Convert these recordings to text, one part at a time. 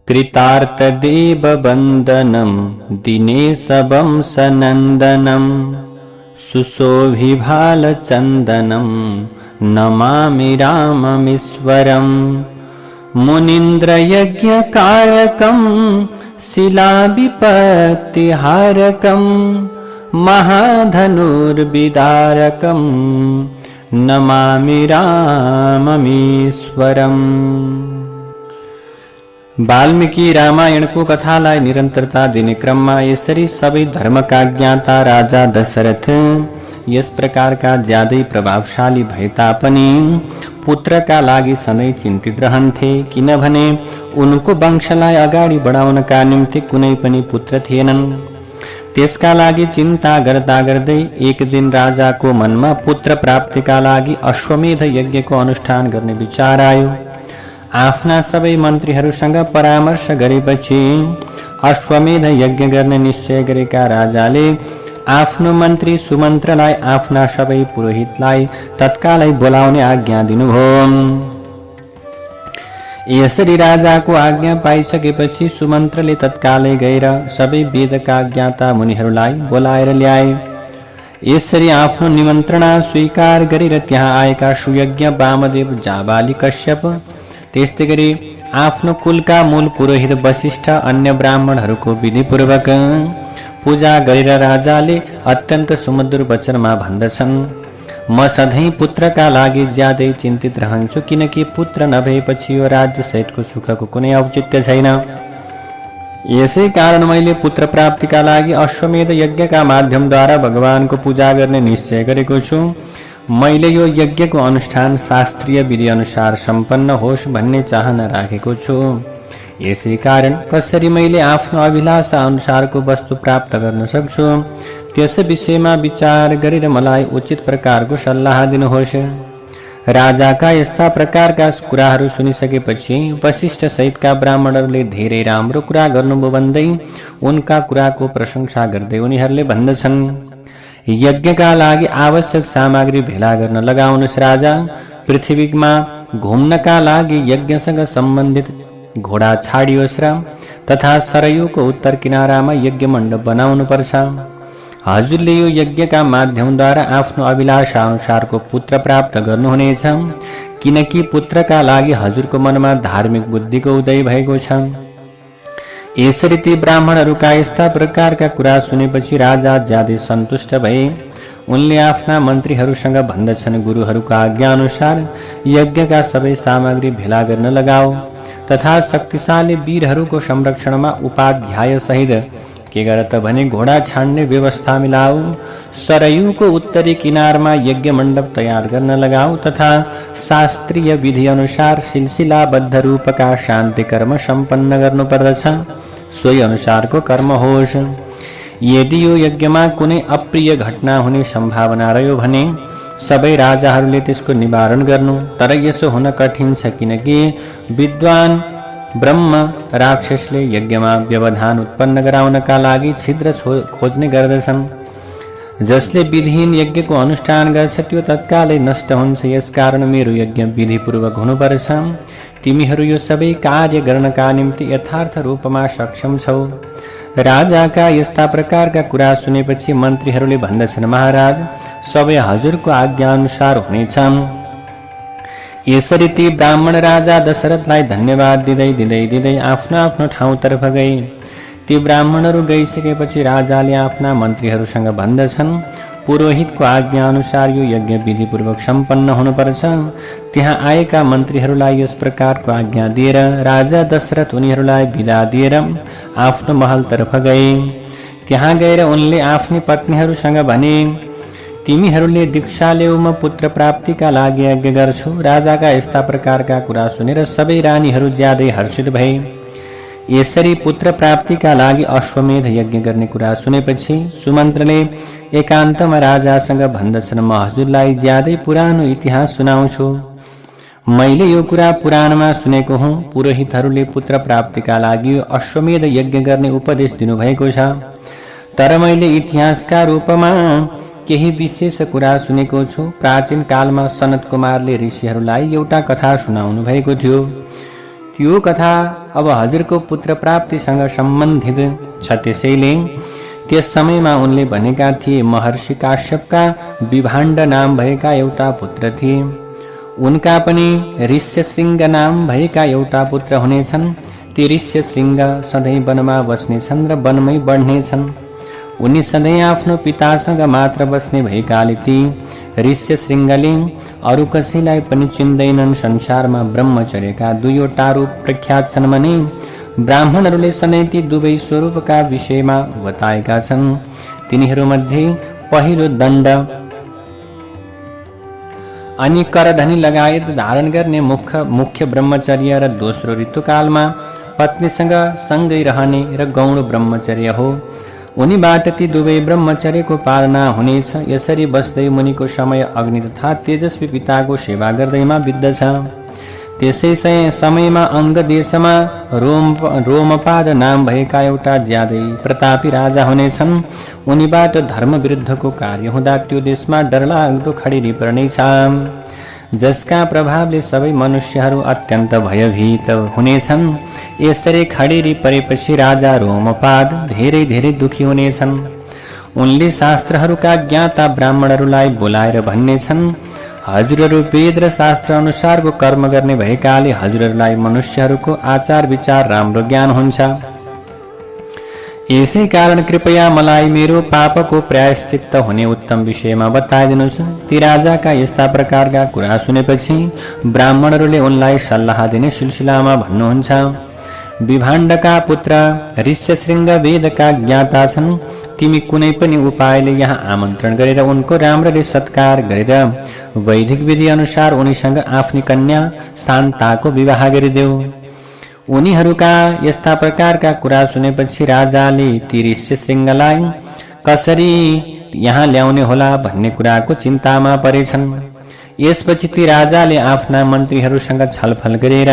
कृतार्थदेववन्दनं दिनेशवंशनन्दनं सुशोभिभालचन्दनं नमामि राममीश्वरं। मुनीन्द्रयज्ञकारकं शिलाविपत्तिहारकं महाधनुर्विदारकं नमामि राममीश्वरम्। वाल्मीकि रामायण को कथालाई निरंतरता दिने क्रममा यसरी सबै धर्मका ज्ञाता राजा दशरथ यस प्रकारका ज्यादै प्रभावशाली भए तापनि पुत्रका लागि सधैँ चिन्तित रहन्थे, किनभने उनको वंशलाई अगाडि बढाउनका निम्ति कुनै पनि पुत्र थिएनन्। त्यसका लागि चिन्ता गर्दा गर्दै एक दिन राजाको मनमा पुत्र प्राप्तिका लागि अश्वमेध यज्ञको अनुष्ठान गर्ने विचार आयो। आफ्ना सबै मन्त्रीहरूसँग परामर्श गरेपछि अश्वमेध यज्ञ गर्ने निश्चय गरेका राजाले आफ्नो मन्त्री सुमन्त्रलाई आफ्ना सबै पुरोहितलाई तत्कालै बोलाउने आज्ञा दिनुभयो। यसरी राजाको आज्ञा पाइसकेपछि सुमन्त्रले तत्कालै गएर सबै वेदका ज्ञाता मुनिहरूलाई बोलाएर ल्याए। यसरी आफ्नो निमन्त्रणा स्वीकार गरेर त्यहाँ आएका सुयज्ञ वामदेव, जाबाली, कश्यप, त्यस्तै गरी आफ्नो कुलका मूल पुरोहित वशिष्ठ अन्य ब्राह्मणहरूको विधिपूर्वक पूजा गरेर राजाले अत्यन्त सुमधुर वचनमा भन्दछन्, म सधैँ पुत्रका लागि ज्यादै चिन्तित रहन्छु, किनकि पुत्र नभएपछि यो राज्य सहितको सुखको कुनै औचित्य छैन। यसै कारण मैले पुत्र प्राप्तिका लागि अश्वमेध यज्ञका माध्यमद्वारा भगवानको पूजा गर्ने निश्चय गरेको छु। मैले यो यज्ञको अनुष्ठान शास्त्रीय विधि अनुसार सम्पन्न होस् भन्ने चाहना राखेको छु। यसै कारण कसरी मैले आफ्नो अभिलाषा अनुसारको वस्तु प्राप्त गर्न सक्छु त्यस विषयमा विचार गरेर मलाई उचित प्रकारको सल्लाह दिनुहोस्। राजाका यस्ता प्रकारका कुराहरू सुनिसकेपछि वशिष्ठ सहितका ब्राह्मणहरूले धेरै राम्रो कुरा गर्नुभयो भन्दै उनका कुराको प्रशंसा गर्दै उनीहरूले भन्दछन्, यज्ञका लागि आवश्यक सामग्री भेला गर्न लगाउनुहोस्। राजा, पृथ्वीमा घुम्नका लागि यज्ञसँग सम्बन्धित घोडा छाडियोस् र तथा सरयुको उत्तर किनारामा यज्ञ मण्डप बनाउनु पर्छ। हजुरले यो यज्ञका माध्यमद्वारा आफ्नो अभिलाषा अनुसारको पुत्र प्राप्त गर्नुहुनेछ, किनकि पुत्रका लागि हजुरको मनमा धार्मिक बुद्धिको उदय भएको छ। यसरी ती ब्राह्मणहरूका यस्ता प्रकारका कुरा सुनेपछि राजा ज्यादै सन्तुष्ट भए। उनले आफ्ना मन्त्रीहरूसँग भन्दछन्, गुरुहरूको आज्ञा अनुसार यज्ञका सबै सामग्री भेला गर्न लगाओ तथा शक्तिशाली वीरहरूको संरक्षणमा उपाध्याय सहित के गर त भने घोडा छाड्ने व्यवस्था मिलाऊ। सरयुको उत्तरी किनारमा यज्ञ मण्डप तयार गर्न लगाऊ तथा शास्त्रीय विधि अनुसार सिलसिलाबद्ध रूपका शान्ति कर्म सम्पन्न गर्नुपर्दछ। सोही अनुसारको कर्म होस्। यदि यो यज्ञमा कुनै अप्रिय घटना हुने सम्भावना रह्यो भने सबै राजाहरूले त्यसको निवारण गर्नु, तर यसो हुन कठिन छ, किनकि विद्वान ब्रह्म राक्षसले यज्ञमा व्यवधान उत्पन्न गराउनका लागि छिद्र खोज्ने गर्दछन्। जसले विधिहीन यज्ञको अनुष्ठान गर्छ त्यो तत्कालै नष्ट हुन्छ। यसकारण मेरो यज्ञ विधिपूर्वक हुनुपर्छ। तिमीहरू यो सबै कार्य गर्नका निम्ति यथार्थ रूपमा सक्षम छौ। राजाका यस्ता प्रकारका कुरा सुनेपछि मन्त्रीहरूले भन्दछन्, महाराज, सबै हजुरको आज्ञा अनुसार हुनेछ। यसरी ती ब्राह्मण राजा दशरथलाई धन्यवाद दिँदै आफ्नो आफ्नो ठाउँतर्फ गए। ती ब्राह्मणहरू गइसकेपछि राजाले आफ्ना मन्त्रीहरूसँग भन्दछन्, पुरोहितको आज्ञा अनुसार यो यज्ञ विधिपूर्वक सम्पन्न हुनुपर्छ। त्यहाँ आएका मन्त्रीहरूलाई यस प्रकारको आज्ञा दिएर राजा दशरथ उनीहरूलाई बिदा दिएर आफ्नो महलतर्फ गए। त्यहाँ गएर उनले आफ्नी पत्नीहरूसँग भने, तिमीहरूले दीक्षा लेऊ, म पुत्र प्राप्तिका लागि यज्ञ गर्छु। राजाका यस्ता प्रकारका कुरा सुनेर सबै रानीहरू ज्यादै हर्षित भए। यसरी पुत्र प्राप्तिका लागि अश्वमेध यज्ञ गर्ने कुरा सुनेपछि सुमन्त्रले एकान्तमा राजासँग भन्दछन्, म हजुरलाई ज्यादै पुरानो इतिहास सुनाउँछु। मैले यो कुरा पुराणमा सुनेको हुँ। पुरोहितहरूले पुत्र प्राप्तिका लागि अश्वमेध यज्ञ गर्ने उपदेश दिनुभएको छ, तर मैले इतिहासका रूपमा केही विशेष कुरा सुनेको छु। प्राचीन कालमा सनत कुमारले ऋषिहरूलाई एउटा कथा सुनाउनु भएको थियो। त्यो कथा अब हजुरको पुत्र प्राप्तिसँग सम्बन्धित छ। त्यसैले त्यस समयमा उनले भनेका थिए महर्षि काश्यपका विभाण्ड नाम भएका एउटा पुत्र थिए। उनका पनि ऋष्यशृङ्ग नाम भएका एउटा पुत्र हुनेछन्। ती ऋष्यशृङ्ग सधैँ वनमा बस्नेछन् र वनमै बढ्नेछन्। उनी सधैँ आफ्नो पितासँग मात्र बस्ने भएकाले ती ऋष्यशृङ्गले अरू कसैलाई पनि चिन्दैनन्। संसारमा ब्रह्मचर्यका दुईवटा रूप प्रख्यात छन् भने ब्राह्मणहरूले सधैँ ती दुवै स्वरूपका विषयमा बताएका छन्। तिनीहरूमध्ये पहिलो दण्ड अनि करधनी लगायत धारण गर्ने मुख्य ब्रह्मचर्य र दोस्रो ऋतुकालमा पत्नीसँग सँगै रहने र गौण ब्रह्मचर्य हो। उनीबाट ती दुवै ब्रह्मचर्यको पालना हुनेछ। यसरी बस्दै मुनिको समय अग्नि तथा तेजस्वी पिताको सेवा गर्दैमा बित्दछ। त्यसै समयमा अङ्ग देशमा रोमपाद नाम भएका एउटा ज्यादै प्रतापी राजा हुनेछन्। उनीबाट धर्म विरुद्धको कार्य हुँदा त्यो देशमा डरलाग्दो खडेरी पर्नेछ, जसका प्रभावले सबै मनुष्यहरू अत्यन्त भयभीत हुनेछन्। यसरी खडेरी परेपछि राजा रोमपाद धेरै धेरै दुखी हुनेछन्। उनले शास्त्रहरूका ज्ञाता ब्राह्मणहरूलाई बोलाएर भन्नेछन्, हजुरहरू वेद र शास्त्र अनुसारको कर्म गर्ने भएकाले हजुरहरूलाई मनुष्यहरूको आचार विचार राम्रो ज्ञान हुन्छ। यसै कारण कृपया मलाई मेरो पापको प्रायश्चित्त हुने उत्तम विषयमा बताइदिनुहोस्। ती राजाका यस्ता प्रकारका कुरा सुनेपछि ब्राह्मणहरूले उनलाई सल्लाह दिने सिलसिलामा भन्नुहुन्छ, विभाण्डका पुत्र ऋष्यशृङ्ग वेदका ज्ञाता छन्। तिमी कुनै पनि उपायले यहाँ आमन्त्रण गरेर उनको राम्ररी सत्कार गरेर वैदिक विधि अनुसार उनीसँग आफ्नी कन्या शान्ताको विवाह गरिदेऊ। उनीहरूका यस्ता प्रकारका कुरा सुनेपछि राजाले ती ऋष्यशृङ्गलाई कसरी यहाँ ल्याउने होला भन्ने कुराको चिन्तामा परेछन्। यसपछि ती राजाले आफ्ना मन्त्रीहरूसँग छलफल गरेर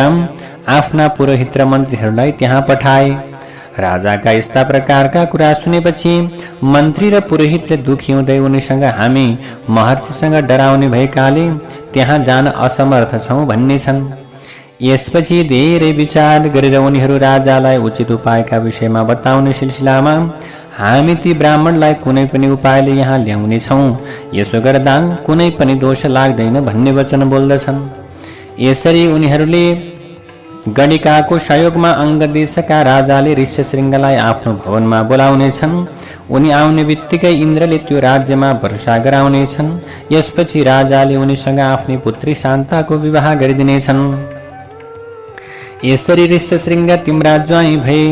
आफ्ना पुरोहित र मन्त्रीहरूलाई त्यहाँ पठाए। राजाका यस्ता प्रकारका कुरा सुनेपछि मन्त्री र पुरोहितले दुखी हुँदै उनीसँग हामी महर्षिसँग डराउने भएकाले त्यहाँ जान असमर्थ छौँ भन्ने छन्। यसपछि धेरै विचार गरेर उनीहरू राजालाई उचित उपायका विषयमा बताउने सिलसिलामा हामी ती ब्राह्मणलाई कुनै पनि उपायले यहाँ ल्याउने छौँ, यसो गर्दा कुनै पनि दोष लाग्दैन भन्ने वचन बोल्दछन्। यसरी उनीहरूले गणिकाको सहयोगमा अङ्ग देशका राजाले ऋष्यशृङ्गलाई आफ्नो भवनमा बोलाउनेछन्। उनी आउने बित्तिकै इन्द्रले त्यो राज्यमा वर्षा गराउनेछन्। यसपछि राजाले उनीसँग आफ्नी पुत्री शान्ताको विवाह गरिदिनेछन्। यसरी ऋष्यशृङ्ग तिम्रा ज्वाइँ भए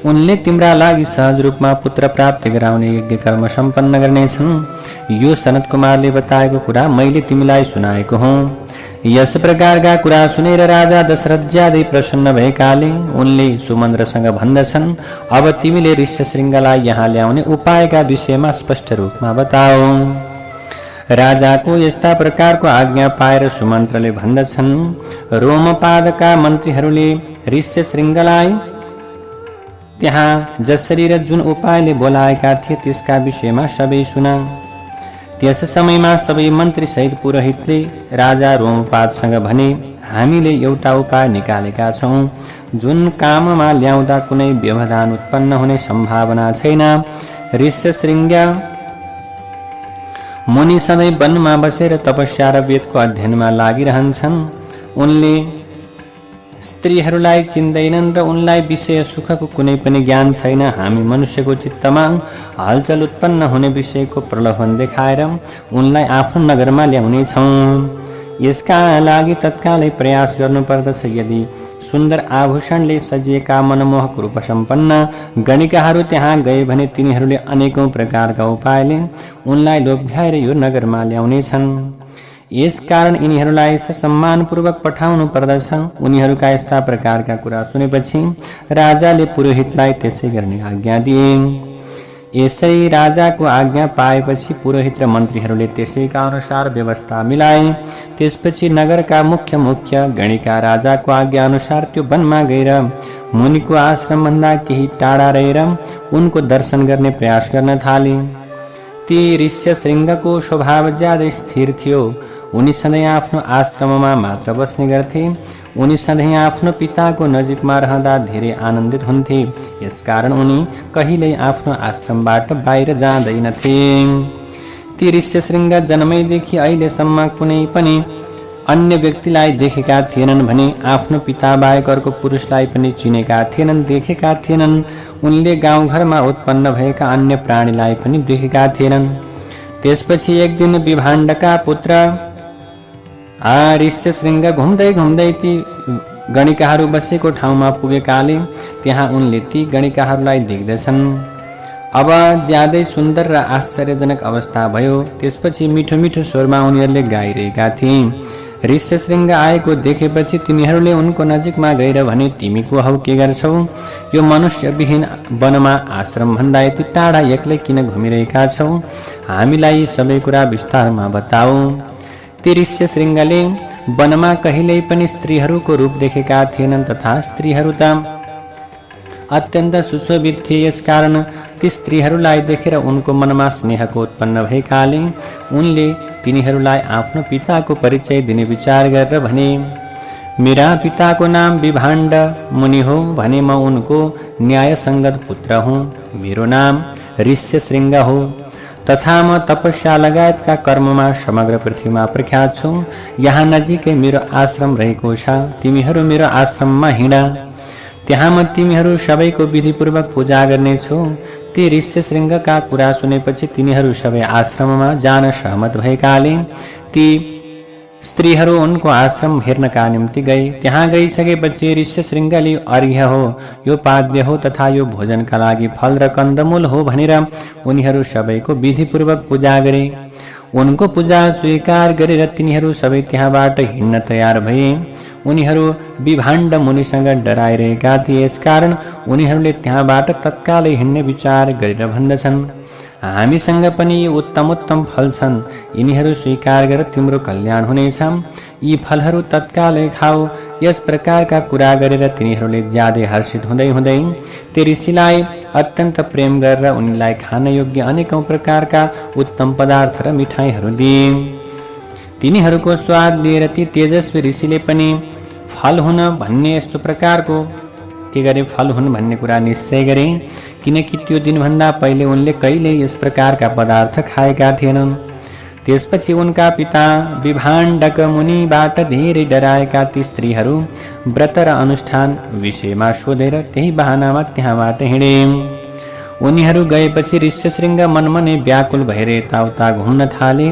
उनले तिम्रा लागि सहज रूपमा पुत्र प्राप्ति गराउने यज्ञ कर्म सम्पन्न गर्नेछन्। यो सनत कुमारले बताएको कुरा मैले तिमीलाई सुनाएको हुँ। यस प्रकारका कुरा सुनेर राजा दशरथ ज्यादै प्रसन्न भएकाले उनले सुमन्त्रसँग भन्दछन्, अब तिमीले ऋष्यशृङ्गलाई यहाँ ल्याउने उपायका विषयमा स्पष्ट रूपमा बताऊ। राजाको यस्ता प्रकारको आज्ञा पाएर सुमन्त्रले भन्दछन्, रोमपादका मन्त्रीहरूले ऋष्यशृङ्गलाई त्यहाँ जसरी र जुन उपायले बोलाएका थिए त्यसका विषयमा सबै सुना। त्यस समयमा सबै मन्त्री सहित पुरोहितले राजा रोमपादसँग भने, हामीले एउटा उपाय निकालेका छौँ जुन काममा ल्याउँदा कुनै व्यवधान उत्पन्न हुने सम्भावना छैन। ऋष्यशृङ्ग मुनि सधैँ वनमा बसेर तपस्या र वेदको अध्ययनमा लागिरहन्छन्। उनले स्त्रीहरूलाई चिन्दैनन् र उनलाई विषय सुखको कुनै पनि ज्ञान छैन। हामी मनुष्यको चित्तमा हलचल उत्पन्न हुने विषयको प्रलोभन देखाएर उनलाई आफ्नो नगरमा ल्याउने छौँ। यसका लागि तत्कालै प्रयास गर्नुपर्दछ। यदि सुन्दर आभूषणले सजिएका मनमोहक रूप सम्पन्न गणिकाहरू त्यहाँ गए भने तिनीहरूले अनेकौं प्रकारका उपायले उनलाई लोभ्याएर यो नगरमा ल्याउनेछन्। यसकारण यिनीहरूलाई सम्मानपूर्वक पठाउनु पर्दछ। उनीहरूका यस्ता प्रकारका कुरा सुनेपछि राजाले पुरोहितलाई त्यसै गर्ने आज्ञा दिए। यसरी राजाको आज्ञा पाएपछि पुरोहित र मन्त्रीहरूले त्यसैका अनुसार व्यवस्था मिलाए। त्यसपछि नगरका मुख्य गणिका राजाको आज्ञा अनुसार त्यो वनमा गएर मुनिको आश्रमभन्दा केही टाढा रहेर उनको दर्शन गर्ने प्रयास गर्न थाले। ती ऋष्यशृङ्गको स्वभाव ज्यादै स्थिर थियो। उनी सधैँ आफ्नो आश्रममा मात्र बस्ने गर्थे। उनी सधैँ आफ्नो पिताको नजिकमा रहँदा धेरै आनन्दित हुन्थे। यसकारण उनी कहिल्यै आफ्नो आश्रमबाट बाहिर जाँदैनथे। ती ऋष्यशृङ्ग जन्मैदेखि अहिलेसम्म कुनै पनि अन्य व्यक्तिलाई देखेका थिएनन् भने आफ्नो पिता बाहेक अर्को पुरुषलाई पनि चिनेका थिएनन्, देखेका थिएनन्। उनले गाउँघरमा उत्पन्न भएका अन्य प्राणीलाई पनि देखेका थिएनन्। त्यसपछि एक दिन विभाण्डका पुत्र ऋष्यशृङ्ग घुम्दै घुम्दै ती गणिकाहरू बसेको ठाउँमा पुगेकाले त्यहाँ उनले ती गणिकाहरूलाई देख्दछन्। अब ज्यादै सुन्दर र आश्चर्यजनक अवस्था भयो। त्यसपछि मिठो मिठो स्वरमा उनीहरूले गाइरहेका थिए। ऋष्यशृङ्ग आएको देखेपछि तिनीहरूले उनको नजिकमा गएर भने, तिमी को हौ, के गर्छौ? यो मनुष्यविहीन वनमा आश्रमभन्दा यति टाढा एक्लै किन घुमिरहेका छौ? हामीलाई सबै कुरा विस्तारमा बताऊ। ती ऋष्यशृङ्गले वनमा कहिल्यै पनि स्त्रीहरूको रूप देखेका थिएनन् तथा स्त्रीहरू त अत्यन्त सुशोभित थिए। यसकारण ती स्त्रीहरूलाई देखेर उनको मनमा स्नेहको उत्पन्न भएकाले उनले तिनीहरूलाई आफ्नो पिताको परिचय दिने विचार गरेर भने, मेरा पिताको नाम विभाण्ड मुनि हो भने म उनको न्यायसङ्गत पुत्र हुँ। मेरो नाम ऋष्यशृङ्ग हो तथा म तपस्या लगायतका कर्ममा समग्र पृथ्वीमा प्रख्यात छु। यहाँ नजिकै मेरो आश्रम रहेको छ। तिमीहरू मेरो आश्रममा हिँड, त्यहाँ म तिमीहरू सबैको विधिपूर्वक पूजा गर्नेछु। ती ऋष्यशृङ्गका कुरा सुनेपछि तिनीहरू सबै आश्रममा जान सहमत भएकाले ती स्त्रीहरू उनको आश्रम हेर्नका निम्ति गए। त्यहाँ गइसकेपछि ऋष्यशृङ्गले अर्घ्य हो, यो पाद्य हो तथा यो भोजनका लागि फल र कन्दमूल हो भनेर उनीहरू सबैको विधिपूर्वक पूजा गरे। उनको पूजा स्वीकार गरेर तिनीहरू सबै त्यहाँबाट हिँड्न तयार भए। उनीहरू विभाण्ड मुनिसँग डराइरहेका थिए। यसकारण उनीहरूले त्यहाँबाट तत्कालै हिँड्ने विचार गरेर भन्दछन्, हामीसँग पनि यी उत्तम उत्तम फल छन्, यिनीहरू स्वीकार गरेर तिम्रो कल्याण हुनेछ। यी फलहरू तत्कालै खाऊ। यस प्रकारका कुरा गरेर तिनीहरूले ज्यादै हर्षित हुँदै हुँदै ती ऋषिलाई अत्यन्त प्रेम गरेर उनीलाई खान योग्य अनेकौं प्रकारका उत्तम पदार्थ र मिठाईहरू दिए। तिनीहरूको स्वाद लिएर ती तेजस्वी ऋषिले पनि फल हुन भन्ने यस्तो प्रकारको के गरे, फल हुन् भन्ने कुरा निश्चय गरे, किनकि त्यो दिनभन्दा पहिले उनले कहिले यस प्रकारका पदार्थ खाएका थिएनन्। त्यसपछि उनका पिता विभाण्डक मुनिबाट धेरै डराएका ती स्त्रीहरू व्रत र अनुष्ठान विषयमा सोधेर त्यही बहानामा त्यहाँबाट हिँडे। उनीहरू गएपछि ऋष्यशृङ्ग मनमनै व्याकुल भएर यताउता घुम्न थाले।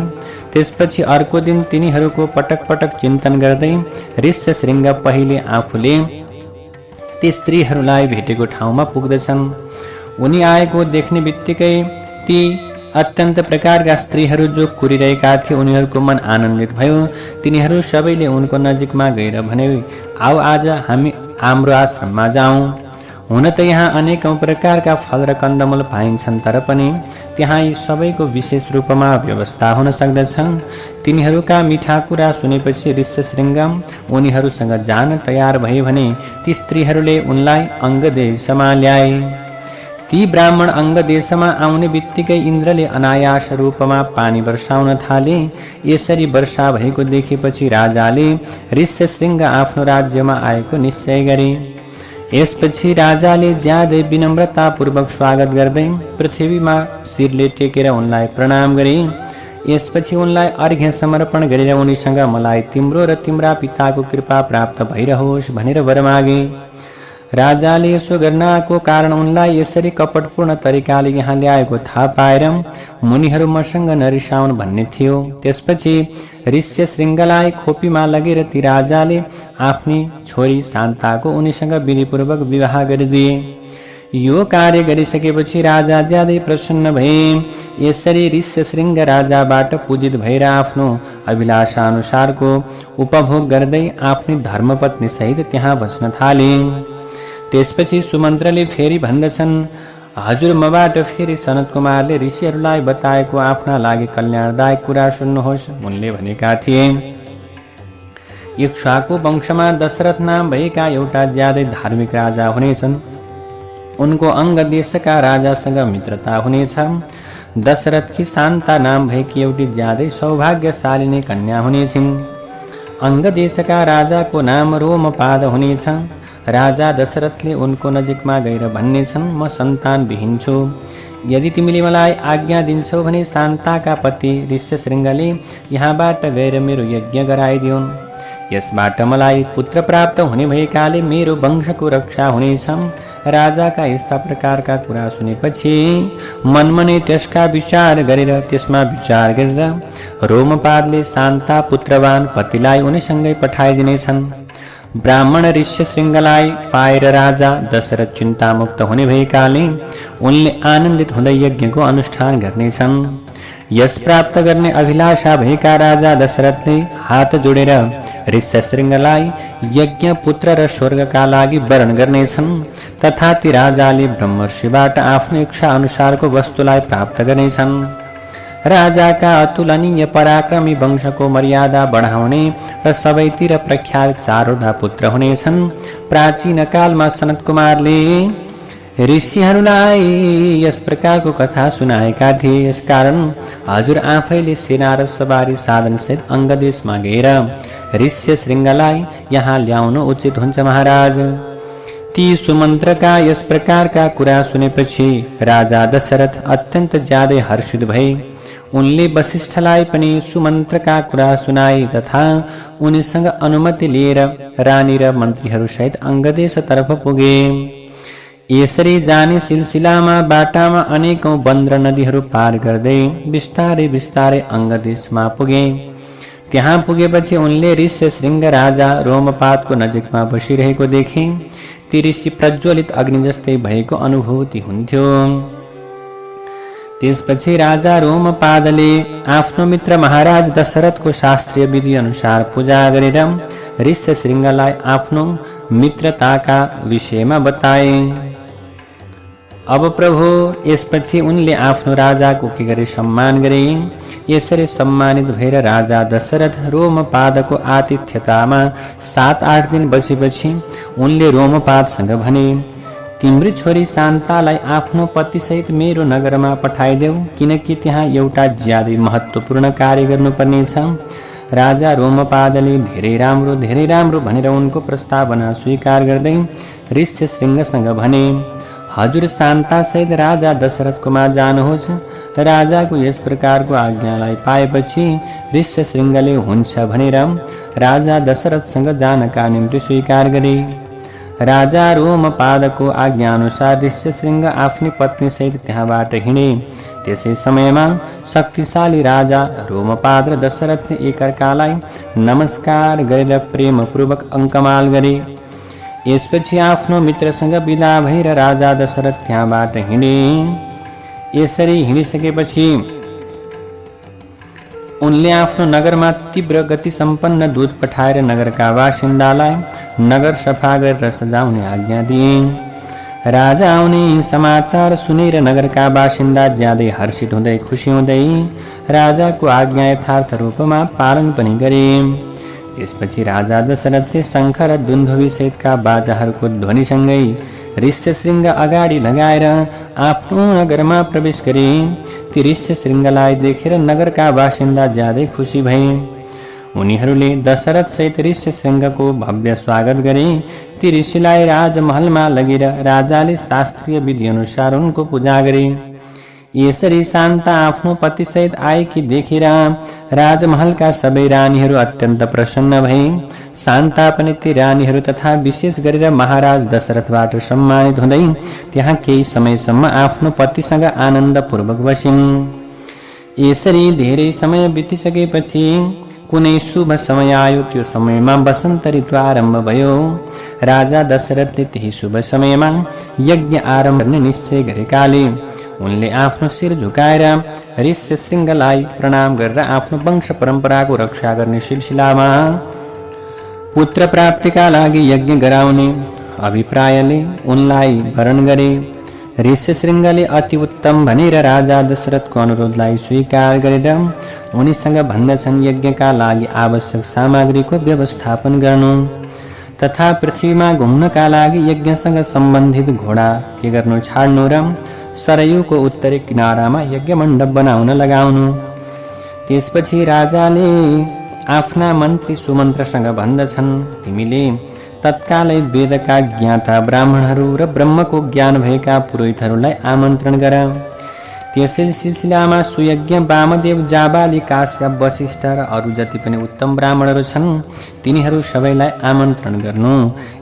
त्यसपछि अर्को दिन तिनीहरूको पटक पटक चिन्तन गर्दै ऋष्यशृङ्ग पहिले आफूले ती स्त्रीहरूलाई भेटेको ठाउँमा पुग्दछन्। उनी आएको देख्ने बित्तिकै ती अत्यन्त प्रकारका स्त्रीहरू जो कुरिरहेका थिए उनीहरूको मन आनन्दित भयो। तिनीहरू सबैले उनको नजिकमा गएर भने, आऊ आज हामी हाम्रो आश्रममा जाउँ। हुन त यहाँ अनेकौं प्रकारका फल र कन्दमूल पाइन्छन्, तर पनि त्यहाँ यी सबैको विशेष रूपमा व्यवस्था हुन सक्दछ। तिनीहरूका मिठा कुरा सुनेपछि ऋष्यशृङ्ग उनीहरूसँग जान तयार भए भने ती स्त्रीहरूले उनलाई अङ्गदेशमा ल्याए। ती ब्राह्मण अङ्गदेशमा आउने बित्तिकै इन्द्रले अनायास रूपमा पानी वर्षाउन थाले। यसरी वर्षा भएको देखेपछि राजाले ऋष्यशृङ्ग आफ्नो राज्यमा आएको निश्चय गरे। यसपछि राजाले ज्यादै विनम्रतापूर्वक स्वागत गर्दै पृथ्वीमा शिरले टेकेर उनलाई प्रणाम गरे। यसपछि उनलाई अर्घ्य समर्पण गरेर उनीसँग मलाई तिम्रो र तिम्रा पिताको कृपा प्राप्त भइरहोस् भनेर वर मागे। राजाले यसो गर्नको कारण उनलाई यसरी कपटपूर्ण तरिकाले यहाँ ल्याएको थाहा पाएर मुनिहरू मसँग नरिसाउन् भन्ने थियो। त्यसपछि ऋष्यशृङ्गलाई खोपीमा लगेर ती राजाले आफ्नी छोरी शान्ताको उनीसँग विधिपूर्वक विवाह गरिदिए। यो कार्य गरिसकेपछि राजा ज्यादै प्रसन्न भए। यसरी ऋष्यशृङ्ग राजाबाट पूजित भएर आफ्नो अभिलाषा अनुसारको उपभोग गर्दै आफ्नी धर्मपत्नी सहित त्यहाँ बस्न थाले। त्यसपछि सुमन्त्रले फेरि भन्दछन्, हजुर मबाट फेरि सनत कुमारले ऋषिहरूलाई बताएको आफ्ना लागि कल्याणदायक कुरा सुन्नुहोस्। उनले भनेका थिए, इक्ष्वाकु वंशमा दशरथ नाम भएका एउटा ज्यादै धार्मिक राजा हुनेछन्। उनको अङ्ग देशका राजासँग मित्रता हुनेछ। दशरथकी शान्ता नाम भएकी एउटी ज्यादै सौभाग्यशालिनी कन्या हुनेछिन्। अंग देशका राजाको नाम रोमपाद हुनेछ। राजा दशरथले उनको नजिकमा गएर भन्नेछन्, म सन्तान विहीन छु। यदि तिमीले मलाई आज्ञा दिन्छौ भने शान्ताका पति ऋष्यशृङ्गले यहाँबाट गएर मेरो यज्ञ गराइदिउन्। यसबाट मलाई पुत्र प्राप्त हुने भएकाले मेरो वंशको रक्षा हुनेछ। राजाका यस्ता प्रकारका कुरा सुनेपछि मनमा नै त्यसका विचार गरेर रोमपादले शान्ता पुत्रवान पतिलाई उनीसँगै पठाइदिनेछन्। ब्राह्मण ऋष्यशृङ्गलाई पाएर राजा दशरथ चिन्तामुक्त हुने भएकाले उनले आनन्दित हुँदै यज्ञको अनुष्ठान गर्नेछन्। यस प्राप्त गर्ने अभिलाषा भएका राजा दशरथले हात जोडेर ऋष्यशृङ्गलाई यज्ञ पुत्र र स्वर्गका लागि वरण गर्नेछन्। तथा ती राजाले ब्रह्मर्षिबाट आफ्नो इच्छा अनुसारको वस्तुलाई प्राप्त गर्नेछन्। राजाका अतुलनीय पराक्रमी वंशको मर्यादा बढाउने र सबैतिर प्रख्यात चारवटा पुत्र हुनेछन्। प्राचीन कालमा सनत कुमारले ऋषिहरूलाई यस प्रकारको कथा सुनाएका थिए। यसकारण हजुर आफैले सेना र सवारी साधनसहित अंगदेशमा गएर ऋष्यशृङ्गलाई यहाँ ल्याउनु उचित हुन्छ महाराज। ती सुमन्त्रका यस प्रकारका कुरा सुनेपछि राजा दशरथ अत्यन्त ज्यादै हर्षित भए। उनले वशिष्ठलाई पनि सुमन्त्रका कुरा सुनाए तथा उनीसँग अनुमति लिएर रानी र मन्त्रीहरू सहित अंगदेशतर्फ पुगे। यसरी जाने सिलसिलामा बाटामा अनेकौं बन्द र नदीहरू पार गर्दै बिस्तारै बिस्तारै अंगदेशमा पुगे। त्यहाँ पुगेपछि उनले ऋष्यशृङ्ग राजा रोमपादको नजिकमा बसिरहेको देखे। ती ऋषि प्रज्वलित अग्नि जस्तै भएको अनुभूति हुन्थ्यो। त्यसपछि राजा रोमपादले आफ्नो मित्र महाराज दशरथको शास्त्रीय विधि अनुसार पूजा गरेर ऋष्यशृङ्गलाई आफ्नो मित्रताका विषयमा बताए। अब प्रभु, यसपछि उनले आफ्नो राजाको के गरे सम्मान गरे। यसरी सम्मानित भएर राजा दशरथ रोमपादको आतिथ्यतामा 7-8 दिन बसेपछि उनले रोमपादसँग भने, तिम्री छोरी शान्तालाई आफ्नो पतिसहित मेरो नगरमा पठाइदेऊ, किनकि त्यहाँ एउटा ज्यादै महत्त्वपूर्ण कार्य गर्नुपर्नेछ। राजा रोमपादले धेरै राम्रो भनेर उनको प्रस्तावना स्वीकार गर्दै ऋष्यशृङ्गसँग भने, हजुर शान्ता सहित राजा दशरथ कुमार जानुहोस्। राजाको यस प्रकारको आज्ञालाई पाएपछि ऋष्यशृङ्गले हुन्छ भनेर राजा दशरथसँग जानका निम्ति स्वीकार गरे। राजा रोमपादको आज्ञा अनुसार ऋष्यशृङ्ग आफ्नी पत्नी सहित त्यहाँबाट हिँडे। त्यसै समयमा शक्तिशाली राजा रोमपाद र दशरथले एकअर्कालाई नमस्कार गरेर प्रेमपूर्वक अङ्कमाल गरे। यसपछि आफ्नो मित्रसँग विदा भएर राजा दशरथ त्यहाँबाट हिँडे। यसरी हिँडिसकेपछि उनले आफ्नो नगरमा तीव्र गति सम्पन्न दूत पठाएर नगरका बासिन्दालाई नगर सफा गरेर सजाउने आज्ञा दिए। राजा आउने समाचार सुनेर नगरका बासिन्दा ज्यादै हर्षित हुँदै खुसी हुँदै राजाको आज्ञा यथार्थ रूपमा पालन पनि गरे। त्यसपछि राजा दशरथले शङ्ख र दुन्दुभी सहितका बाजाहरूको ध्वनिसँगै ऋष्यशृङ्ग अगाडि लगाएर आफ्नो नगरमा प्रवेश गरे। ती ऋष्यशृङ्गलाई देखेर नगरका बासिन्दा ज्यादै खुसी भए। उनीहरूले दशरथ सहित ऋष्यशृङ्गको भव्य स्वागत गरे। ती ऋषिलाई राजमहलमा लगेर राजाले शास्त्रीय विधि अनुसार उनको पूजा गरे। यसरी शान्ता आफ्नो पतिसहित आएकी देखेर राजमहलका सबै रानीहरू अत्यन्त प्रसन्न भए। शान्ता पनि ती रानीहरू तथा विशेष गरेर महाराज दशरथबाट सम्मानित हुँदै त्यहाँ केही समयसम्म आफ्नो पतिसँग आनन्दपूर्वक बसिन्। यसरी धेरै समय बितिसकेपछि कुनै शुभ समय आयो। त्यो समयमा वसन्त ऋतु आरम्भ भयो। राजा दशरथले त्यही शुभ समयमा यज्ञ आरम्भ गर्ने निश्चय गरेकाले उनले आफ्नो शिर झुकाएर ऋष्यशृङ्गलाई प्रणाम गरेर आफ्नो वंश परम्पराको रक्षा गर्ने सिलसिलामा पुत्र प्राप्तिका लागि यज्ञ गराउने अभिप्रायले उनलाई वरण गरे। ऋष्यशृङ्गले अति उत्तम भनेर राजा दशरथको अनुरोधलाई स्वीकार गरेर उनीसँग भन्दछन्, यज्ञका लागि आवश्यक सामग्रीको व्यवस्थापन गर्नु तथा पृथ्वीमा घुम्नका लागि यज्ञसँग सम्बन्धित घोडा के गर्नु छाड्नु र सरयुको उत्तरी किनारामा यज्ञ मण्डप बनाउन लगाउनु। त्यसपछि राजाले आफ्ना मन्त्री सुमन्त्रसँग भन्दछन्, तिमीले तत्कालै वेदका ज्ञाता ब्राह्मणहरू र ब्रह्मको ज्ञान भएका पुरोहितहरूलाई आमन्त्रण गर। त्यसै सिलसिलामा सुयज्ञ वामदेव, जाबाली, काश्यप, वशिष्ठ र अरू जति पनि उत्तम ब्राह्मणहरू छन् तिनीहरू सबैलाई आमन्त्रण गर्नु।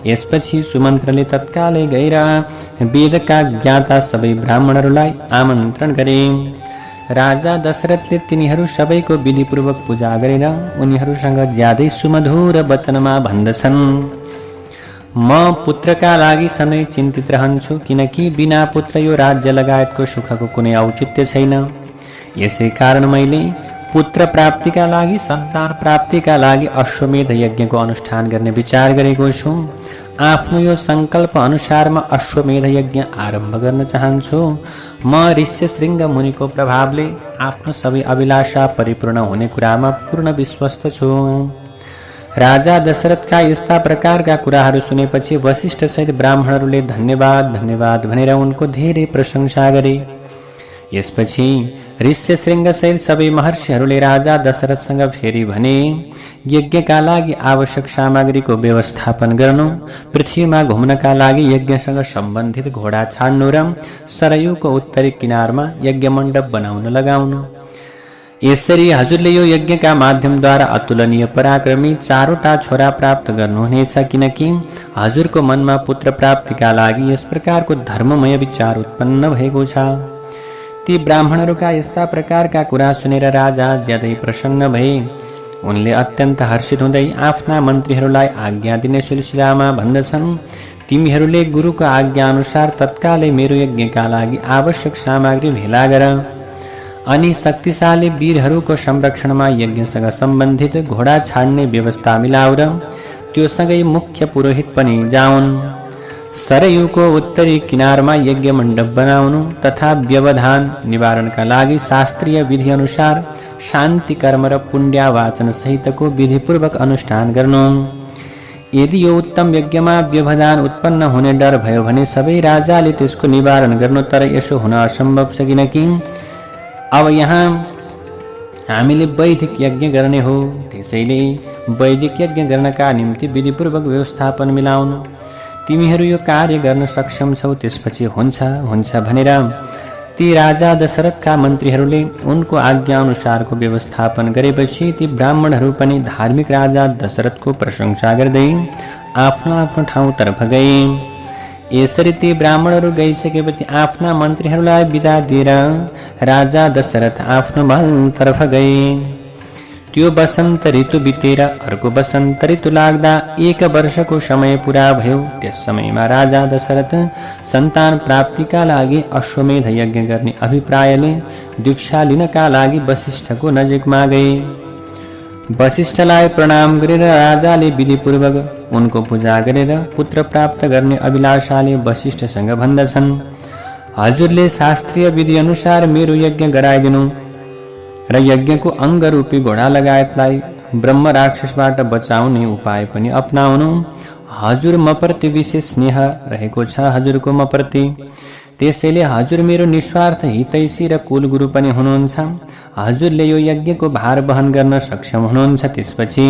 यसपछि सुमन्त्रले तत्कालै गएर वेदका ज्ञाता सबै ब्राह्मणहरूलाई आमन्त्रण गरे। राजा दशरथले तिनीहरू सबैको विधिपूर्वक पूजा गरेर उनीहरूसँग ज्यादै सुमधुर वचनमा भन्दछन्, म पुत्रका लागि सधैँ चिन्तित रहन्छु, किनकि बिना पुत्र यो राज्य लगायतको सुखको कुनै औचित्य छैन। यसै कारण मैले पुत्र प्राप्तिका लागि, सन्तान प्राप्तिका लागि अश्वमेध यज्ञको अनुष्ठान गर्ने विचार गरेको छु। आफ्नो यो सङ्कल्प अनुसारमा अश्वमेध यज्ञ आरम्भ गर्न चाहन्छु। म ऋष्यशृङ्ग मुनिको प्रभावले आफ्नो सबै अभिलाषा परिपूर्ण हुने कुरामा पूर्ण विश्वस्त छु। राजा दशरथका यस्ता प्रकारका कुराहरू सुनेपछि वशिष्ठ सहित ब्राह्मणहरूले धन्यवाद धन्यवाद भनेर उनको धेरै प्रशंसा गरे। यसपछि ऋष्यशृङ्ग सहित सबै महर्षिहरूले राजा दशरथसँग फेरि भने, यज्ञका लागि आवश्यक सामग्रीको व्यवस्थापन गर्नु, पृथ्वीमा घुम्नका लागि यज्ञसँग सम्बन्धित घोडा छाड्नु र सरयुको उत्तरी किनारमा यज्ञ मण्डप बनाउन लगाउनु। यसरी हजुरले यो यज्ञका माध्यमद्वारा अतुलनीय पराक्रमी 4वटा छोरा प्राप्त गर्नुहुनेछ, किनकि हजुरको मनमा पुत्र प्राप्तिका लागि यस प्रकारको धर्ममय विचार उत्पन्न भएको छ। ती ब्राह्मणहरूका यस्ता प्रकारका कुरा सुनेर राजा ज्यादै प्रसन्न भए। उनले अत्यन्त हर्षित हुँदै आफ्ना मन्त्रीहरूलाई आज्ञा दिने सिलसिलामा भन्दछन्, तिमीहरूले गुरुको आज्ञा अनुसार तत्कालै मेरो यज्ञका लागि आवश्यक सामग्री भेला गर, अनि शक्तिशाली वीरहरूको संरक्षणमा यज्ञसँग सम्बन्धित घोडा छाड्ने व्यवस्था मिलाउ र त्योसँगै मुख्य पुरोहित पनि जाउन्। सरयुको उत्तरी किनारमा यज्ञ मण्डप बनाउनु तथा व्यवधान निवारणका लागि शास्त्रीय विधि अनुसार शान्ति कर्म र पुण्यवाचन सहितको विधिपूर्वक अनुष्ठान गर्नु। यदि यो उत्तम यज्ञमा व्यवधान उत्पन्न हुने डर भयो भने सबै राजाले त्यसको निवारण गर्नु, तर यसो हुन असम्भव छ, किनकि अब यहाँ हामीले वैदिक यज्ञ गर्ने हो। त्यसैले वैदिक यज्ञ गर्नका निम्ति विधिपूर्वक व्यवस्थापन मिलाउनु। तिमीहरू यो कार्य गर्न सक्षम छौ, त्यसपछि हुन्छ हुन्छ भनेर ती राजा दशरथका मन्त्रीहरूले उनको आज्ञा अनुसारको व्यवस्थापन गरेपछि ती ब्राह्मणहरू पनि धार्मिक राजा दशरथको प्रशंसा गर्दै आफ्नो आफ्नो ठाउँतर्फ गए। यसरी ती ब्राह्मणहरू गइसकेपछि आफ्ना मन्त्रीहरूलाई बिदा दिएर राजा दशरथ आफ्नो महलतर्फ गए। त्यो वसन्त ऋतु बितेर अर्को वसन्त ऋतु लाग्दा 1 वर्षको समय पुरा भयो। त्यस समयमा राजा दशरथ सन्तान प्राप्तिका लागि अश्वमेध यज्ञ गर्ने अभिप्रायले दीक्षा लिनका लागि वशिष्ठको नजिकमा गए। वशिष्ठलाई प्रणाम गरेर राजाले विधिपूर्वक उनको पूजा गरेर पुत्र प्राप्त गर्ने अभिलाषाले वशिष्ठसँग भन्दछन्, हजुरले शास्त्रीय विधि अनुसार मेरो यज्ञ गराइदिनु र यज्ञको अङ्गरूपी घोडा लगायतलाई ब्रह्म राक्षसबाट बचाउने उपाय पनि अपनाउनु। हजुर मप्रति विशेष स्नेह रहेको छ हजुरको मप्रति। त्यसैले हजुर मेरो निस्वार्थ हितैषी र कुलगुरु पनि हुनुहुन्छ। हजुरले यो यज्ञको भार वहन गर्न सक्षम हुनुहुन्छ, त्यसपछि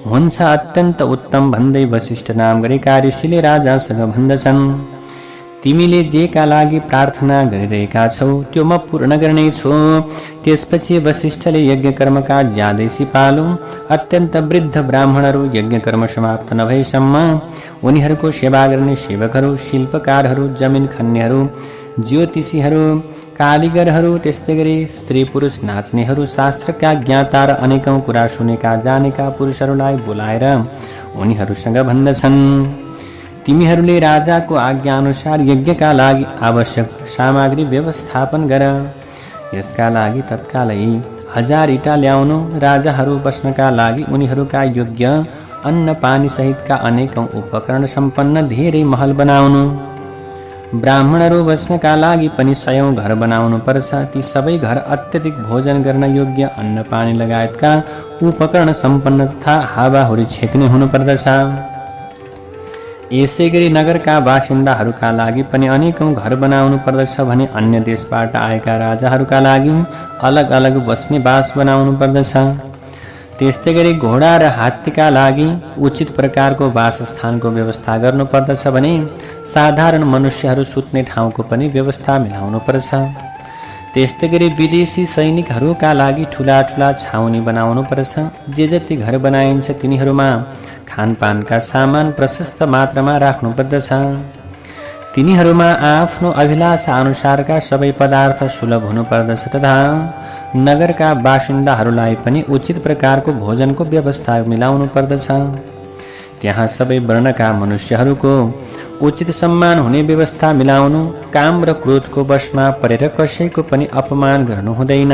हुन्छ अत्यन्त उत्तम भन्दै वशिष्ठ नाम गरेका ऋषिले राजासँग भन्दछन्, तिमीले जेका लागि प्रार्थना गरिरहेका छौ त्यो म पूर्ण गर्नेछु। त्यसपछि वशिष्ठले यज्ञ कर्मका ज्यादै सिपालु अत्यन्त वृद्ध ब्राह्मणहरू यज्ञ कर्म समाप्त नभएसम्म उनीहरूको सेवा गर्ने सेवकहरू, शिल्पकारहरू, जमिन खन्नेहरू, ज्योतिषीहरू, कालीगरहरू, त्यस्तै गरी स्त्री पुरुष नाच्नेहरू, शास्त्रका ज्ञाता र अनेकौं कुरा सुनेका जानेका पुरुषहरूलाई बोलाएर उनीहरूसँग भन्दछन्, तिमीहरूले राजाको आज्ञा अनुसार यज्ञका लागि आवश्यक सामग्री व्यवस्थापन गर। यसका लागि तत्कालै 1000 इँटा ल्याउनु। राजाहरू बस्नका लागि उनीहरूका योग्य अन्न पानी सहितका अनेकौं उपकरण सम्पन्न धेरै महल बनाउनु। ब्राह्मणहरू बस्नका लागि पनि 100 घर बनाउनु पर्छ। ती सबै घर अत्यधिक भोजन गर्न योग्य अन्न पानी लगायतका उपकरण सम्पन्न तथा हावाहुरी छेक्ने हुनुपर्दछ। यसै गरी नगरका बासिन्दाहरूका लागि पनि अनेकौं घर बनाउनु पर्दछ भने अन्य देशबाट आएका राजाहरूका लागि अलग अलग बस्ने बास बनाउनु पर्दछ। त्यस्तै गरी घोडा र हात्तीका लागि उचित प्रकारको वासस्थानको व्यवस्था गर्नुपर्दछ भने साधारण मनुष्यहरू सुत्ने ठाउँको पनि व्यवस्था मिलाउनु पर्छ। त्यस्तै गरी विदेशी सैनिकहरूका लागि ठुला ठुला छाउनी बनाउनु पर्छ। जे जति घर बनाइन्छ तिनीहरूमा खानपानका सामान प्रशस्त मात्रामा राख्नुपर्दछ। तिनीहरूमा आफ्नो अभिलाषा अनुसारका सबै पदार्थ सुलभ हुनुपर्दछ तथा नगरका बासिन्दाहरूलाई पनि उचित प्रकारको भोजनको व्यवस्था मिलाउनु पर्दछ। त्यहाँ सबै वर्णका मनुष्यहरूको उचित सम्मान हुने व्यवस्था मिलाउनु, काम र क्रोधको वशमा परेर कसैको पनि अपमान गर्नु हुँदैन।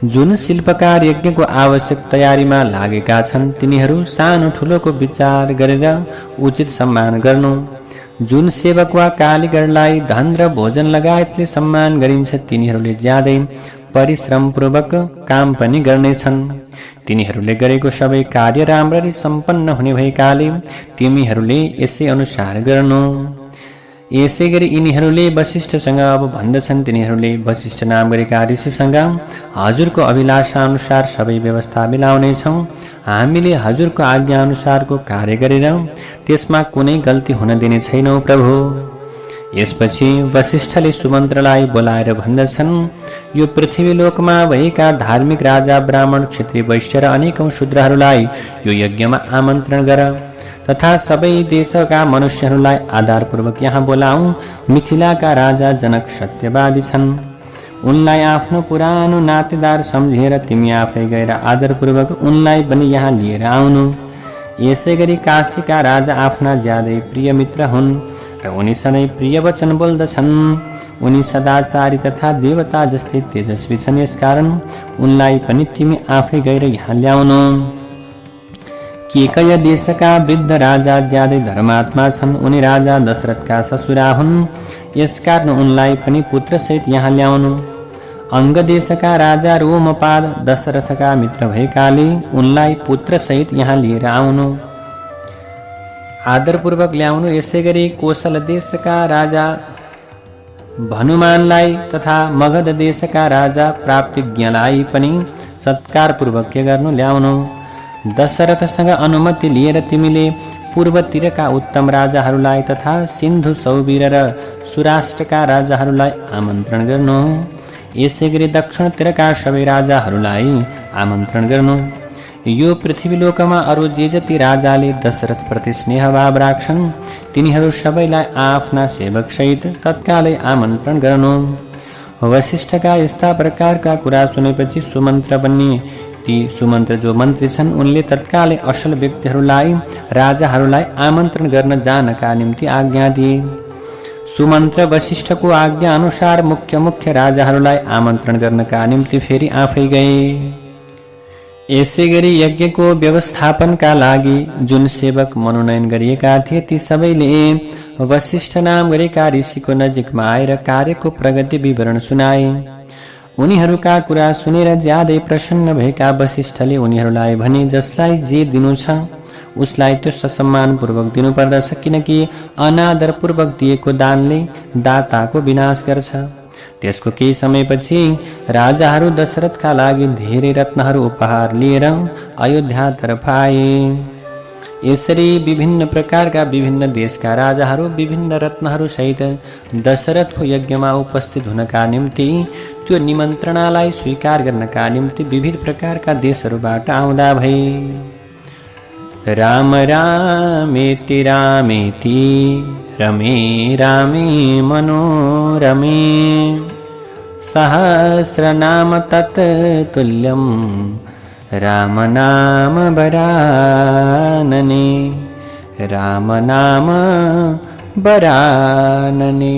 जुन शिल्पकार यज्ञको आवश्यक तयारीमा लागेका छन् तिनीहरू सानो ठुलोको विचार गरेर उचित सम्मान गर्नु। जुन सेवक वा कालीगरलाई धन र भोजन लगायतले सम्मान गरिन्छ तिनीहरूले ज्यादै परिश्रमपूर्वक काम पनि गर्नेछन्। तिनीहरूले गरेको सबै कार्य राम्ररी सम्पन्न हुने भएकाले तिमीहरूले यसै अनुसार गर्नु। यसै गरी यिनीहरूले वशिष्ठसँग अब भन्दछन्। तिनीहरूले वशिष्ठ नाम गरेका ऋषिसँग हजुरको अभिलाषा अनुसार सबै व्यवस्था मिलाउनेछौँ। हामीले हजुरको आज्ञा अनुसारको कार्य गरेर त्यसमा कुनै गल्ती हुन दिने छैनौँ प्रभु। यसपछि वशिष्ठले सुमन्त्रलाई बोलाएर भन्दछन्, यो पृथ्वी लोकमा भएका धार्मिक राजा, ब्राह्मण, क्षत्रिय, वैश्य र अनेकौं शूद्रहरूलाई यो यज्ञमा आमन्त्रण गर तथा सबै देशका मनुष्यहरूलाई आधारपूर्वक यहाँ बोलाऊ। मिथिलाका राजा जनक सत्यवादी छन्। उनलाई आफ्नो पुरानो नातेदार सम्झेर तिमी आफै गएर आदरपूर्वक उनलाई पनि यहाँ लिएर आउनु। यसै गरी काशीका राजा आफ्ना ज्यादै प्रिय मित्र हुन् र उनी सधैँ प्रिय वचन बोल्दछन्। उनी सदाचारी तथा देवता जस्तै तेजस्वी छन्। यसकारण उनलाई पनि तिमी आफै गएर यहाँ ल्याउनु। केकय देशका वृद्ध राजा ज्यादै धर्मात्मा छन्। उनी राजा दशरथका ससुरा हुन्। यसकारण उनलाई पनि पुत्रसहित यहाँ ल्याउनु। अंग देशका राजा रोमपाद दशरथका मित्र भएकाले उनलाई पुत्रसहित यहाँ लिएर आउनु। आदरपूर्वक ल्याउनु। यसै गरी कोशल देशका राजा भनुमानलाई तथा मगध देशका राजा प्राप्तिज्ञलाई पनि सत्कारपूर्वक गर्नु ल्याउनु। दशरथसँग अनुमति लिएर तिमीले पूर्वतिरका उत्तम राजाहरूलाई तथा सिन्धु, सौवीर र सुराष्ट्रका राजाहरूलाई आमन्त्रण गर्नु। यसै गरी दक्षिणतिरका सबै राजाहरूलाई आमन्त्रण गर्नु। यो पृथ्वी लोकमा अरू जे जति राजाले दशरथ प्रति स्नेहभाव राख्छन् तिनीहरू सबैलाई आफ्ना सेवक सहित तत्कालै आमन्त्रण गर्नु। वशिष्ठका यस्ता प्रकारका कुरा सुनेपछि सुमन्त्र बन्ने ती सुमन्त्र जो मन्त्री छन् उनले तत्कालै असल व्यक्तिहरूलाई, राजाहरूलाई आमन्त्रण गर्न जानका निम्ति आज्ञा दिए। सुमन्त्र वशिष्ठको आज्ञा अनुसार मुख्य मुख्य राजाहरूलाई आमन्त्रण गर्नका निम्ति फेरि आफै गए। यसै गरी यज्ञको व्यवस्थापनका लागि जुन सेवक मनोनयन गरिएका थिए ती सबैले वशिष्ठ नाम गरेका ऋषिको नजिकमा आएर कार्यको प्रगति विवरण सुनाए। उनीहरूका कुरा सुनेर ज्यादै प्रसन्न भएका वशिष्ठले उनीहरूलाई भने, जसलाई जे दिनु छ उसलाई त्यो ससम्मानपूर्वक दिनुपर्दछ, किनकि अनादरपूर्वक दिएको दानले दाताको विनाश गर्छ। त्यसको केही समयपछि राजाहरू दशरथका लागि धेरै रत्नहरू उपहार लिएर अयोध्यातर्फ आए। यसरी विभिन्न प्रकारका विभिन्न देशका राजाहरू विभिन्न रत्नहरू सहित दशरथको यज्ञमा उपस्थित हुनका निम्ति त्यो निमन्त्रणालाई स्वीकार गर्नका निम्ति विविध प्रकारका देशहरूबाट आउँदा भए। राम रामेति रामेति रमे रामे मनोरमे सहस्रनाम तत्तुल्यं राम नाम वरानने राम नाम वरानने।